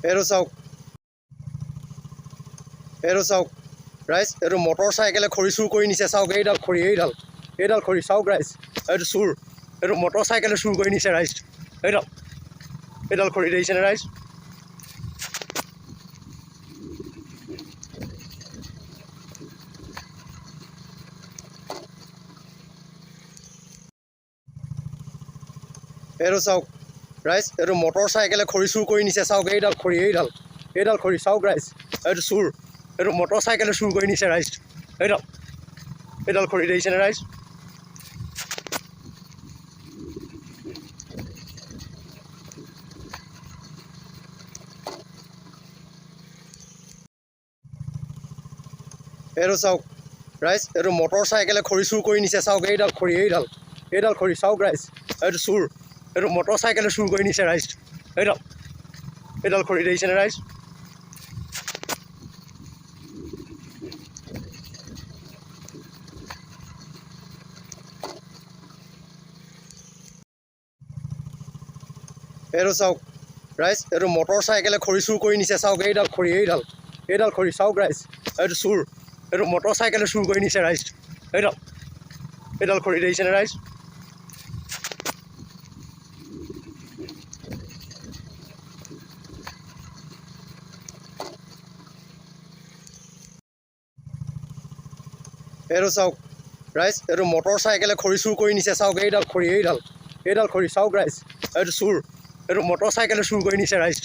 এইটো চাওক, এইটো চাওক ৰাইজ, এইটো মটৰ চাইকেলে খৰি চুৰ কৰি নিছে। চাওক এইডাল খৰি, এইডাল খৰি চাওক ৰাইজ, এইটো চুৰ, এইটো মটৰ চাইকেলে চুৰ কৰি নিছে ৰাইজ। এইডাল খৰি দেখিছেনে ৰাইজ? এইটো চাওক ৰাইজ, এইটো মটৰ চাইকেলে খৰি চুৰ কৰি নিছে। চাওক এইডাল খৰি, এইডাল খৰি চাওক ৰাইজ, এইটো চুৰ, এইটো মটৰ চাইকেলে চুৰ কৰি নিছে ৰাইজ। এইডাল খৰি দেখিছেনে ৰাইজ? এইটো চাওক ৰাইজ, এইটো মটৰ চাইকেলে খৰি চুৰ কৰি নিছে। চাওক এইডাল খৰি, এইডাল খৰি চাওক ৰাইজ, এইটো চুৰ, এইটো মটৰ চাইকেলে চুৰ কৰি নিছে ৰাইজ। এইডাল খৰি দেখিছেনে ৰাইজ? এইটো চাওক ৰাইজ, এইটো মটৰ চাইকেলে খৰি চুৰ কৰি নিছে। চাওক এইডাল খৰি, এইডাল খৰি চাওক ৰাইজ, এইটো চুৰ, এইটো মটৰ চাইকেলে চুৰ কৰি নিছে ৰাইজ। এইডাল খৰি দেখিছেনে ৰাইজ? এইটো চাওক ৰাইজ, এইটো মটৰ চাইকেলে খৰি চুৰ কৰি নিছে। চাওক এইডাল খৰি, এইডাল খৰি চাওক ৰাইজ, এইটো চুৰ, এইটো মটৰ চাইকেলে চুৰ কৰি নিছে ৰাইজ।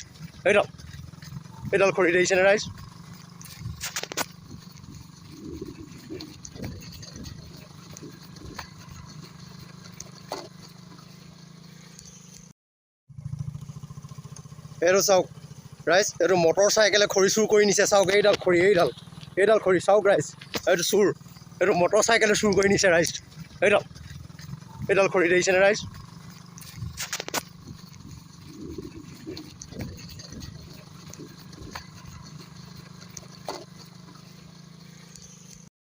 এইডাল খৰি দেখিছেনে ৰাইজ? এইটো চাওক ৰাইজ, এইটো মটৰ চাইকেলে খৰি চুৰ কৰি নিছে। চাওক এইডাল খৰি, এইডাল খৰি চাওক ৰাইজ, এইটো চুৰ, এইটো মটৰ চাইকেলে চুৰ কৰি নিছে ৰাইজ। এইডাল খৰি দেখিছেনে ৰাইজ?